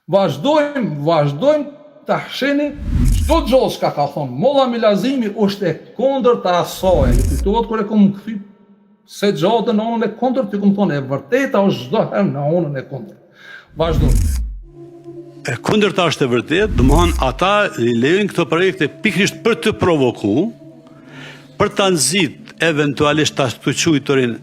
Vazhdojmë të sheni çdo gjë që ka thonë Molla Milazimi është e kundërt të asaj. Ju kujtohet kur e kam kthy se gjatë në anën e kundërt, ti kam thonë e vërteta është çdo herë në anën e kundërt. Vazhdojmë. E kundërta është e vërtetë, domethënë ata i lejojnë këto projekte pikërisht për të provokuar, për ta nxit eventualisht ta quajturin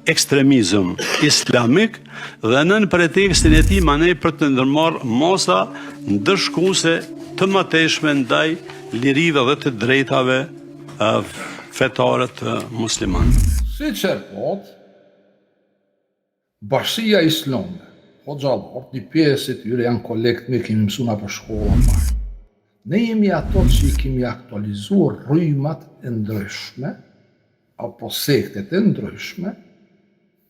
ekstremizëm islamik dhe nën pretekstin e tij manej për të ndërmarrë mosa ndërshkuese të mëtejshme ndaj lirive dhe të drejtave fetare të muslimanëve. Siç e thot, Bashkia Islame, hoxhallar, një pjesë e tyre janë kolekt me kemi mësuar për shkolla parë. Ne jemi ato që i kemi aktualizuar rrymat e ndryshme, apo sektet e ndryshme,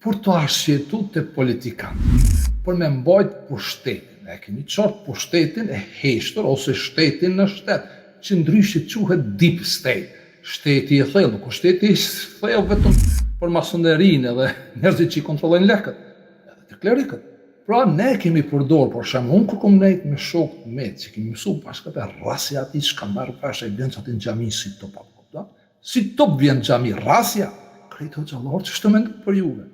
për të arsjetu të politikanë, për me mbajt pushtetin. E kemi qartë pushtetin e heshtër ose shtetin në shtet, që ndryshe quhet deep state. Shteti i thellë, nuk shteti i thellë vetëm për masonerinë dhe njerëzit që i kontrollojnë lekët, edhe të klerikët. Pra ne kemi përdorë, por shemë, unë kur kom nejtë me shokët me, që kemi mësu pashka për rasja ati që ka marrë pasha i vjen që ati në gjami si top apo, si top vjen gjami rasja, krejtë hoxhallar që shtë mendoj për juve.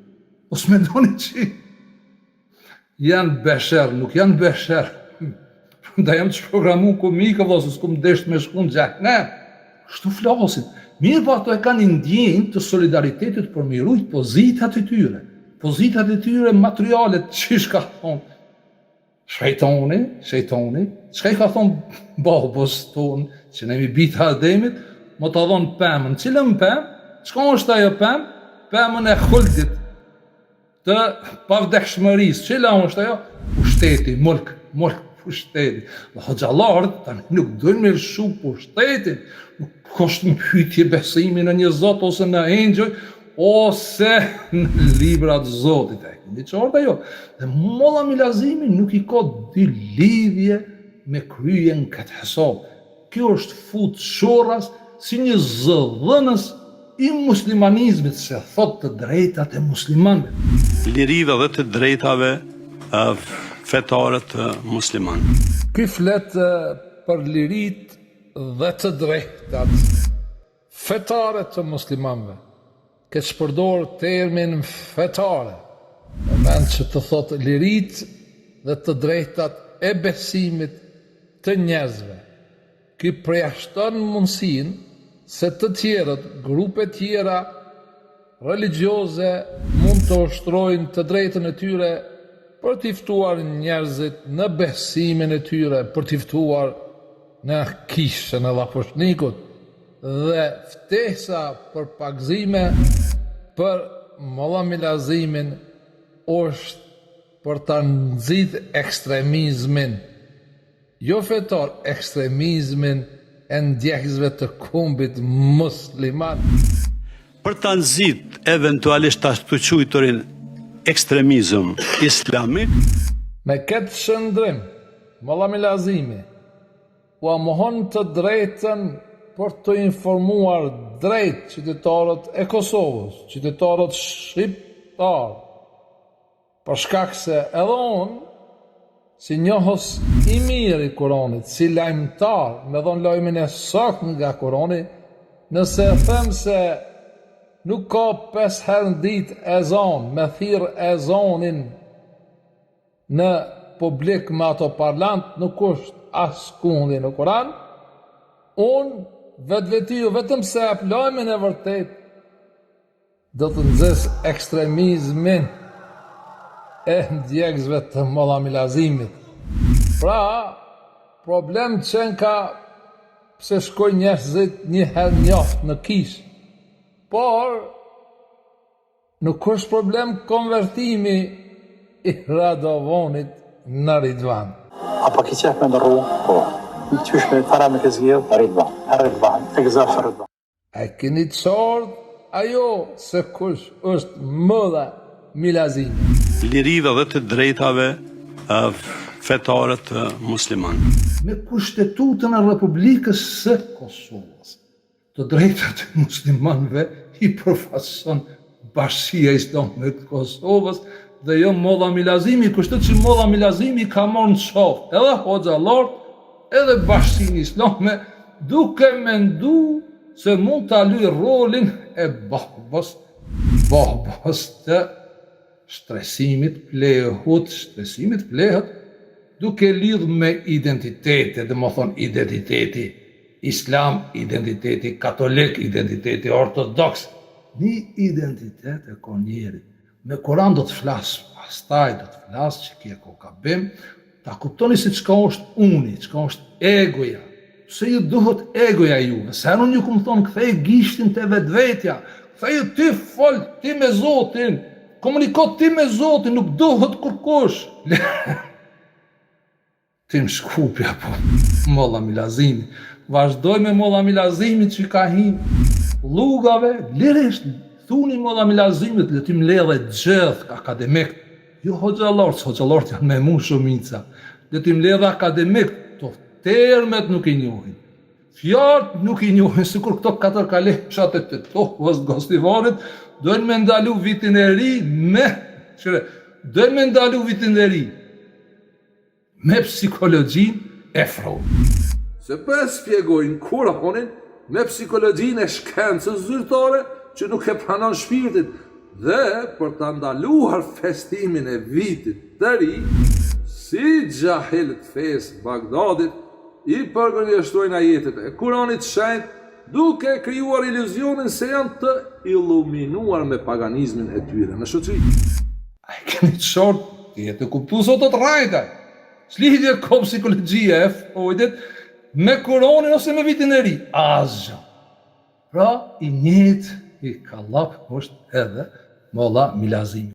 Ose mendoni që janë besher, nuk janë besher. Da jam që programu komikë, ose s'kum desht me shkun gjak, ne, shtu flasin. Mirë po ato e kanë ndjenjë të solidaritetit për mirujt pozitat e tyre. Pozitat e tyre materialet që shka thonë shejtoni, qka i ka thonë babës tonë, që ne mi bita Ademit, më të dhonë pëmën. Cilën pëmë? Qka është ajo pëmë? Pëmën e huldit të pavdekshmërisë. Cila është ajo? Pushteti, mulk pushteti. Dhe hoxhallarët tani nuk dojnë me lëshu pushtetin, nuk është në pyetje besimi në një Zot ose në engjëj, ose në librat Zotit e këndi qarta jo. Dhe Molla Milazimi nuk i ka dy lidhje me kryen këtë hesab. Kjo është fut shoras si një zëdhënës i muslimanizmit, se thot të drejtat e muslimanëve. Lirive dhe të drejtave fetare të muslimanëve. Ky flet për lirit dhe të drejtat fetare të muslimanëve. Këtë shpërdor termin fetare, në vend që të thot lirit dhe të drejtat e besimit të njerëzve. Ky përjashton mundësinë se të tjerët, grupe tjera religjioze mund të ushtrojnë të drejtën e tyre për t'i ftuar njerëzit në besimin e tyre, për t'i ftuar në kishën e laposhnikut, dhe ftesa për pagëzime për Molla Milazimin është për ta nxit ekstremizmin, jo fetar, ekstremizmin e ndjekësve të kombit musliman. Për ta nxit eventualisht ta quajturin ekstremizëm islamik, me këtë shëndrim, Molla Milazimi u mohon të drejtën për të informuar drejt qytetarët e Kosovës, qytetarët shqiptarë, për shkak se edhe unë, si njohës i mirë i Kuranit, si lajmëtar, me dhon lajmin e saktë nga Kurani, nëse them se nuk ka 5 herë në ditë ezan, me thirr ezanin në publik me ato parlant, nuk është askundi në Kuran, unë vetveti vetëm se e lajmin e vërtet do të nxes ekstremizmin e ndjekësve të Molla Milazimit. Pra, problem qenë ka pse shkoj njerëzit një herë njoftë në kishë, por nuk është problem konvertimi i Radovonit në Ridvan. Apo ki qef me ndërru? Po. Qysh me para me këzgjedh? Ridvan. E gëzash Ridvan. E keni qartë ajo se kush është Molla Milazimi. Lirive dhe të drejtave fetare të muslimanëve. Me kushtetutën e Republikës së Kosovës, të drejtat e muslimanëve i përfason Bashkia Islame të Kosovës dhe jo Molla Milazimi, kështu që Molla Milazimi ka marrë në qafë edhe hoxhallarët, edhe Bashkinë Islame, duke mendu se mund ta luajë rolin e babës të stresimit plehët, duke lidh me identitete, dhe më thonë identiteti islam, identiteti katolik, identiteti ortodoks, një identitet e ka njerit. Me Koran do të flasë, pastaj do të flasë që kje ko ka bim, ta kuptoni se çka është uni, çka është egoja. Se ju duhet egoja juve, se herën ju këmë thonë kthej gishtin të vetvetja, kthej ti fol, ti me Zotin, komunikot ti me Zotin, nuk duhet kërkush. Tim Shkupja, po, Molla Milazimi. Vazhdoj me Molla Milazimi që ka him lugave, lirisht, thuni Molla Milazimit, le tim ledhe gjithë akademik. Jo hoxhallarët janë me mu shumica. Le tim ledhe akademik, to termet nuk i njohin. Fjalët nuk i njohin, sikur këto 4 kaleshat e të tohës gostivarit, dojnë me ndalu vitin e ri me psikologjin e Freud. Se për spjegojnë Kur'anin me psikologjin e shkencës zyrtare që nuk e pranon shpirtin dhe për të ndaluar festimin e vitit të ri, si gjahilët fesë Bagdadit i përgënjeshtrojnë ajetet e Kur'anit shenjtë duke krijuar iluzionin se janë të illuminuar me paganizmin e tyre në shoqëri. A e keni të short, ti e të kuptu sot të rajta. S'lidhje ka psikologjia e Freudit me Kur'anin ose me vitin e ri. Asgjë. Pra, i njëjtë i kallap është edhe Molla Milazimi.